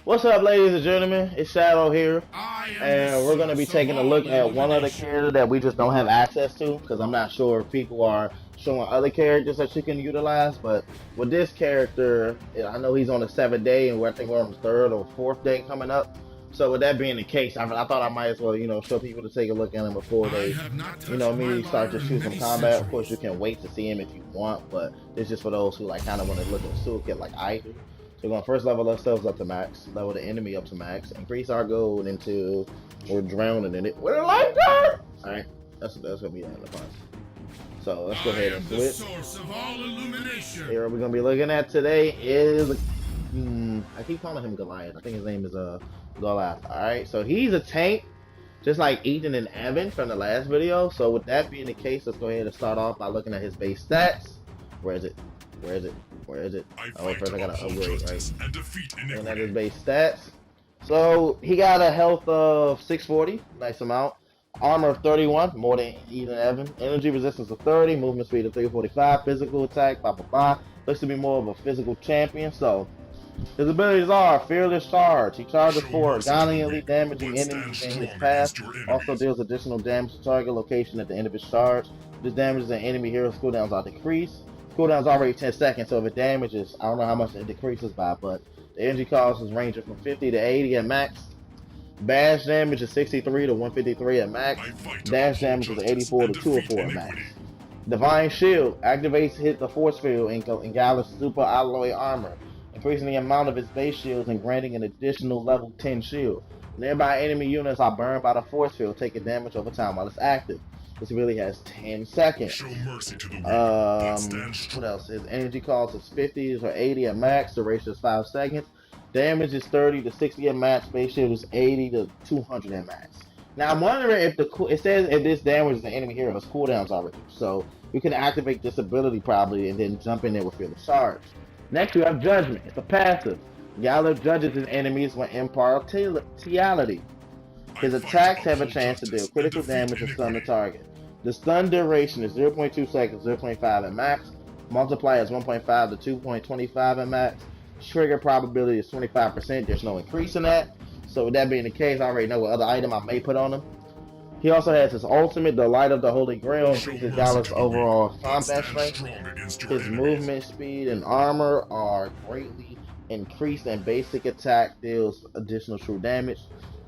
What's up, ladies and gentlemen? It's Shadow here, and we're going to be taking a look at one other character that we just don't have access to, because I'm not sure if people are showing other characters that you can utilize. But with this character, I know he's on the 7th day, and I think we're on the 3rd or 4th day coming up. So with that being the case, I thought I might as well, show people to take a look at him before they, immediately start to shoot some combat. Of course, you can wait to see him if you want, but it's just for those who kind of want to look at the toolkit like I do. So we're going to first level ourselves up to max, level the enemy up to max, increase our gold until we're drowning in it with a lifeguard! Alright, that's going to be the end of the process. So let's go ahead and switch. Here we're going to be looking at today is, I keep calling him Goliath. I think his name is Galath. Alright, so he's a tank, just like Ethan and Evan from the last video. So with that being the case, let's go ahead and start off by looking at his base stats. Where is it? Where is it? Where is it? Oh, first I gotta upgrade, right? And that is base stats. So he got a health of 640, nice amount. Armor of 31, more than Ethan Evan. Energy resistance of 30, movement speed of 345, physical attack, blah blah blah. Looks to be more of a physical champion. So his abilities are Fearless Charge. He charges forward, valiantly damaging enemies in his path. Also deals additional damage to target location at the end of his charge. This damages an enemy hero's cooldowns are decreased. Cooldown's already 10 seconds, so if it damages, I don't know how much it decreases by, but the energy cost is ranging from 50 to 80 at max. Bash damage is 63 to 153 at max. Dash damage is 84 to 204 at max. Divine Shield activates hit the force field in Galath's super alloy armor, increasing the amount of his base shields and granting an additional level 10 shield. Nearby enemy units are burned by the force field, taking damage over time while it's active. This really has 10 seconds. Show mercy to the weak, what else? His energy cost is 50 or 80 at max. Duration is 5 seconds. Damage is 30 to 60 at max. Base shield is 80 to 200 at max. Now I'm wondering if it says if this damages the enemy hero's cooldowns are reduced. So you can activate this ability probably and then jump in there with Fearless Charge. Next you have Judgment. It's a passive. Galath judges his enemies with impartiality. His attacks have a chance to deal critical damage and stun the target. The stun duration is 0.2 seconds, 0.5 at max. Multiplier is 1.5 to 2.25 at max. Trigger probability is 25%. There's no increase in that. So with that being the case, I already know what other item I may put on him. He also has his ultimate, the Light of the Holy Grail, increases Galath's overall combat strength. His movement speed and armor are greatly increased, and basic attack deals additional true damage.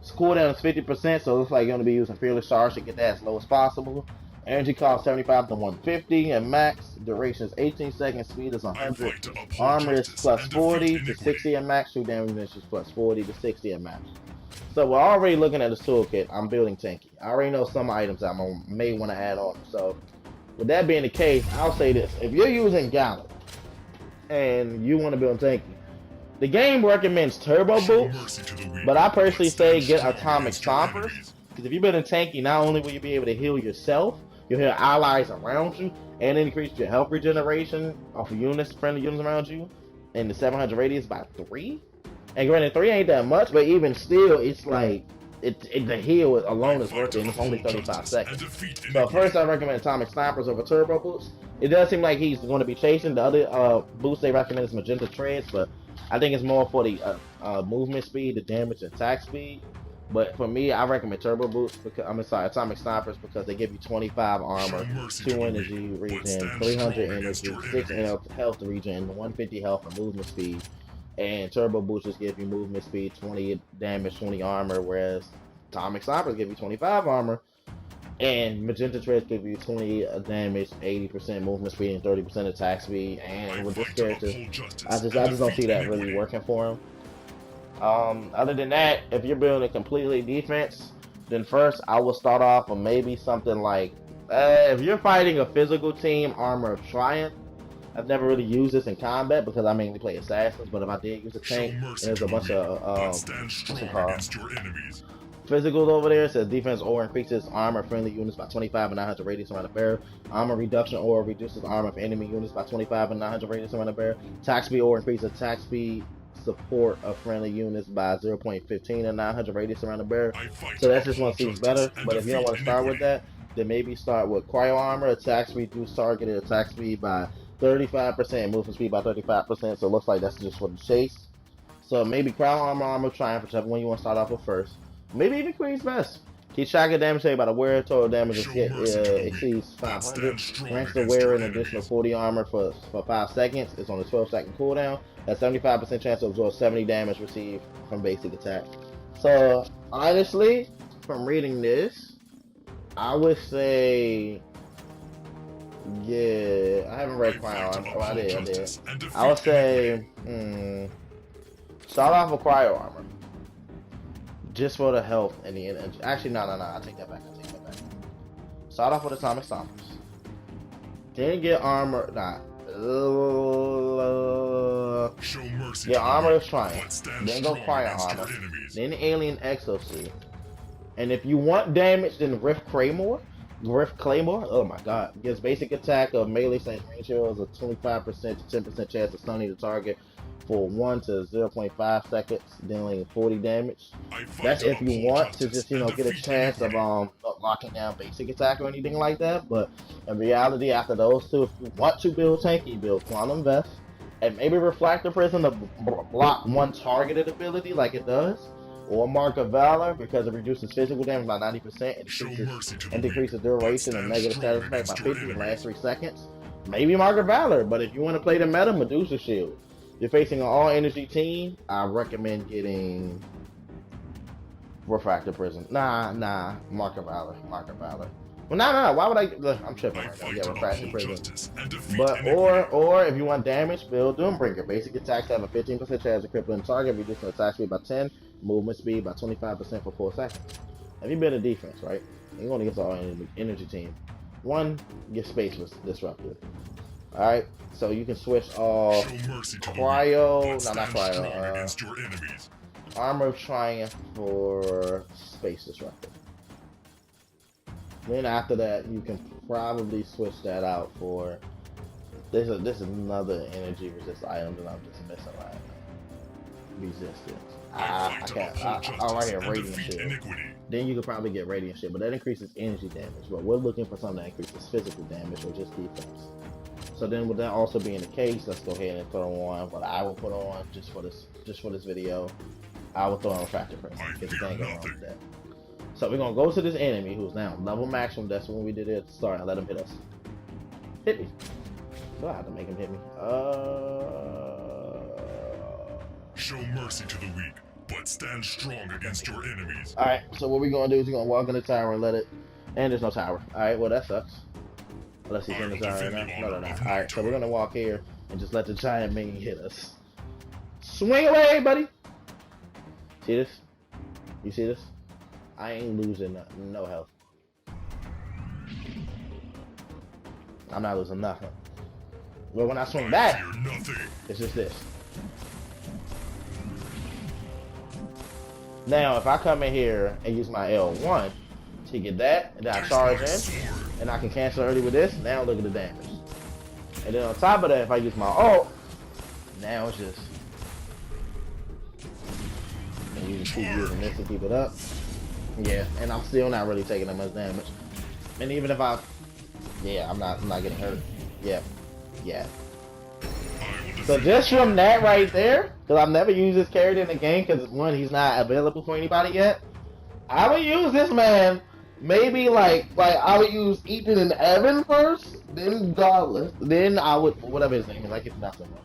His cooldown is 50%, so it looks like you're going to be using Fearless Charge to get that as low as possible. Energy cost 75 to 150, and max duration is 18 seconds, speed is 100. Armor is plus 40 to 60 at max, true damage is plus 40 to 60 at max. So we're already looking at this toolkit. I'm building tanky. I already know some items I may want to add on. So with that being the case, I'll say this. If you're using Galath and you want to build tanky, the game recommends turbo boots, but I personally say get atomic stompers, because if you build a tanky, not only will you be able to heal yourself, you'll heal allies around you, and increase your health regeneration off of units, friendly units around you, in the 700 radius by 3. And granted, 3 ain't that much, but even still, it's like, the heal alone is worth it, and it's only 35 seconds. So first I recommend atomic stompers over turbo boots. It does seem like he's going to be chasing the other boosts they recommend is magenta treads, but I think it's more for the movement speed, the damage, and attack speed. But for me, I recommend turbo boots because atomic stompers, because they give you 25 armor, 2 energy regen, 300 energy, 6 health regen, 150 health and movement speed. And turbo boots just give you movement speed, 20 damage, 20 armor, whereas atomic stompers give you 25 armor. And magenta treads give you 20 damage, 80% movement speed, and 30% attack speed. And with this character, I just don't see that really working for him. Other than that, if you're building completely defense, then first I will start off with maybe something like, if you're fighting a physical team, Armor of Triumph. I've never really used this in combat because I mainly play assassins, but if I did use a tank, there's a bunch of physicals over there. It says defense or increases armor of friendly units by 25 and 900 radius around the barrel. Armor reduction or reduces armor of enemy units by 25 and 900 radius around the barrel. Attack speed or increases attack speed support of friendly units by 0.15 and 900 radius around the barrel. So that's just one seems better. But if you don't want to start with that, then maybe start with cryo armor. Attack speed reduce targeted attack speed by 35%, movement speed by 35%. So it looks like that's just for the chase. So maybe Crown Armor, Triumph, whichever one you want to start off with first. Maybe even Queen's Best. Keep track of damage saved by the wearer. Total damage exceeds 500. Grants the wearer an additional 40 armor for 5 seconds. It's on a 12-second cooldown. Has 75% chance to absorb 70 damage received from basic attack. So honestly, from reading this, I would say, yeah, I haven't read Cryo Armor. Oh, I did. I would say, start off with Cryo Armor. Just for the health and the energy. Actually, no. I take that back. Start off with Atomic Stompers. Then get Armor. Get Armor of Triumph. Then go Cryo Armor. Then Alien Exosuit. And if you want damage, then Rift Claymore. Oh my god. Gives basic attack of melee range heroes a 25% to 10% chance of stunning the target for 1 to 0.5 seconds, dealing 40 damage. That's if you want to just, get a chance of locking down basic attack or anything like that. But in reality, after those two, if you want to build tanky, build Quantum Vest. And maybe Refractor Prism to block one targeted ability like it does. Or Mark of Valor, because it reduces physical damage by 90% and decreases duration and negative status effect by 50 in the last 3 seconds. Maybe Mark of Valor, but if you want to play the meta, Medusa Shield. You're facing an all-energy team, I recommend getting Refractor Prism. Nah, Mark of Valor. Well, no, why would I? Look, I'm tripping right now. Yeah, Refractor Prism. But, or if you want damage, build Doombringer. Basic attacks have a 15% chance of crippling target, reducing attack speed by 10, movement speed by 25% for 4 seconds. If you build a defense, right? You're going against all-energy team. 1, get space disrupted. Alright, so you can switch off Armor of Triumph for Space Disruptor. Then after that, you can probably switch that out for this is another energy resist item that I'm just missing right now. Resistance. I can't. Oh, right here, Radiant Shield. Then you could probably get Radiant Shield, but that increases energy damage. But we're looking for something that increases physical damage or just defense. So then, with that also being the case, let's go ahead and throw on what I will put on just for this video. I will throw on Refractor Prism. Get the thing going with that. So we're gonna go to this enemy who's now level maximum. That's when we did it at the start. And let him hit us. Hit me. So I have to make him hit me. Show mercy to the weak, but stand strong against your enemies. All right. So what we're gonna do is we're gonna walk in the tower and let it. And there's no tower. All right. Well, that sucks. Unless he's in the tower right now. No. Alright, so we're gonna walk here and just let the giant minion hit us. Swing away, buddy! See this? You see this? I ain't losing no health. I'm not losing nothing. But when I swing back, it's just this. Now, if I come in here and use my L1 to get that, and then I charge in, and I can cancel early with this, now look at the damage. And then on top of that, if I use my ult, now it's just... And you just keep using this to keep it up. Yeah, and I'm still not really taking that much damage. And even if I... Yeah, I'm not getting hurt. Yeah. So just from that right there, because I've never used this character in the game, because one, he's not available for anybody yet. I would use this man... Maybe like I would use Ethan and Evan first, then Galath, then I would whatever his name is, I get nothing wrong.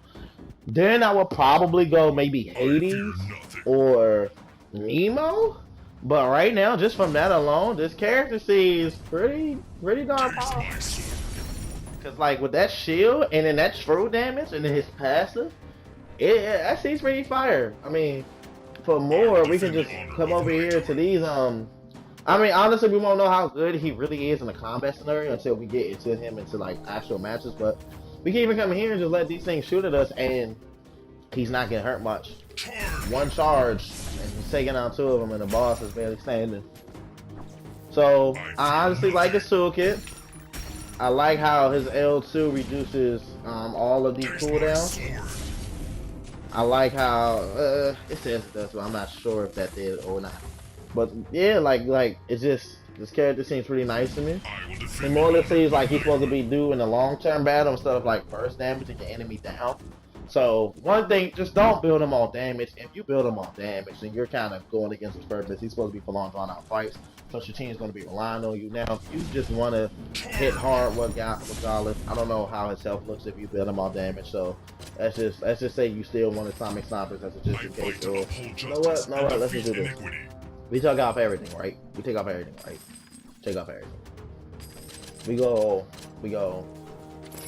Then I would probably go maybe Hades or Nemo. But right now, just from that alone, this character seems pretty darn powerful. Cause like with that shield and then that true damage and then his passive, that seems pretty fire. I mean, for more, we can just come over here to these I mean, honestly, we won't know how good he really is in the combat scenario until we get into him into like actual matches. But we can even come here and just let these things shoot at us, and he's not getting hurt much. One charge, and he's taking out 2 of them, and the boss is barely standing. So I honestly like his toolkit. I like how his L2 reduces all of these cooldowns. I like how it says that's, but I'm not sure if that did or not. But yeah, like it's just this character seems pretty nice to me. He more or less seems like he's supposed to be doing a long-term battle instead of like burst damage to get enemy down. So one thing, just don't build him on damage. If you build him on damage, then you're kind of going against his purpose. He's supposed to be for long drawn out fights. Plus your team's going to be relying on you. Now, if you just want to hit hard with Galath, I don't know how his health looks if you build him on damage. So let's just say you still want Atomic Snipers as a just in case. Or you know what? No, what? Let's just do this. We take off everything, right? We take off everything, right? Take off everything. We go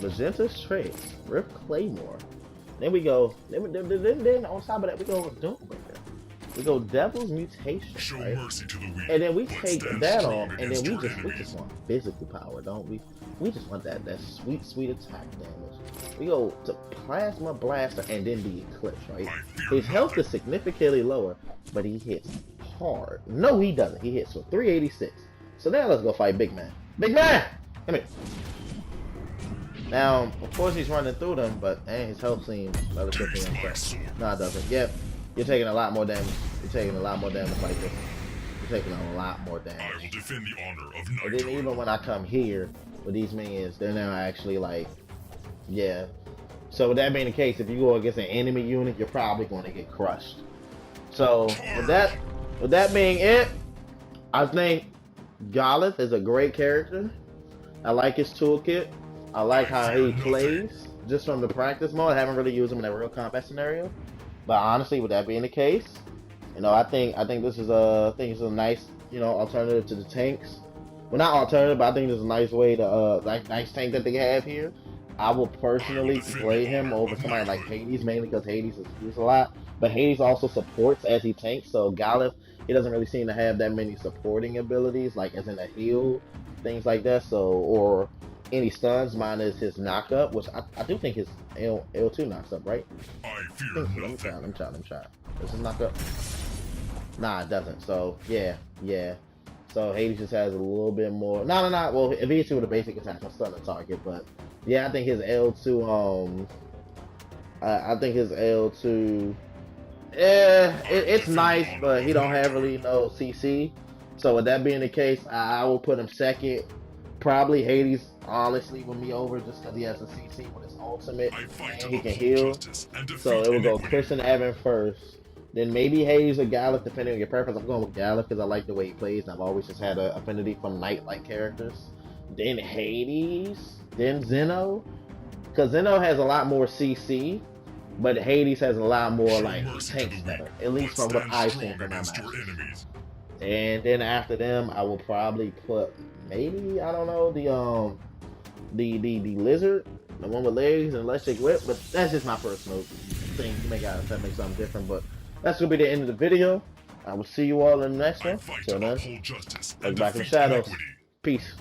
Magenta's Trace, Rip Claymore. Then we go, then on top of that, we go Doombreaker. We go Devil's Mutation, right? And then we take that off, and then we just want physical power, don't we? We just want that sweet attack damage. We go to Plasma Blaster and then the Eclipse, right? His health is significantly lower, but he hits hard. No, he doesn't. He hits for 386. So now let's go fight Big Man. Big Man! Come here. Now, of course he's running through them, but his health seems relatively unfair. No, it doesn't. Yep. You're taking a lot more damage. You're taking a lot more damage like this. You're taking a lot more damage. I will defend the honor of Night. And then even when I come here with these minions, they're now actually like, yeah. So with that being the case, if you go against an enemy unit, you're probably going to get crushed. So with that being it, I think Galath is a great character. I like his toolkit. I like how he plays. Just from the practice mode, I haven't really used him in a real combat scenario. But honestly, with that being the case, you know, I think this is a nice, you know, alternative to the tanks. Well, not alternative, but I think this is a nice way to nice tank that they have here. I will personally play him over somebody like Hades, mainly because Hades is used a lot. But Hades also supports as he tanks, so Galath, he doesn't really seem to have that many supporting abilities, like as in a heal, things like that. So, or any stuns, minus his knockup, which I do think his L2 knocks up, right? Let me try. Does his knock up? Nah, it doesn't. So, yeah. So, Hades just has a little bit more. No. Well, if he hits you with a basic attack, I'm stun the target, but yeah, I think his L2, I think his L2, it's nice, but he don't have really no CC. So, with that being the case, I will put him second. Probably Hades, honestly, with me over just because he has a CC with his ultimate and he can heal. So it will go Chris and Evan first. Then maybe Hades or Galath, depending on your preference. I'm going with Galath because I like the way he plays, and I've always just had an affinity for knight-like characters. Then Hades, then Zeno. Because Zeno has a lot more CC, but Hades has a lot more like tank stuff, at least from what I've seen from my matches. And then after them, I will probably put maybe, I don't know, the lizard, the one with legs and electric whip, but that's just my personal thing. You may gotta make something different, but that's gonna be the end of the video. I will see you all in the next one. Till then, look back in the shadows. Peace.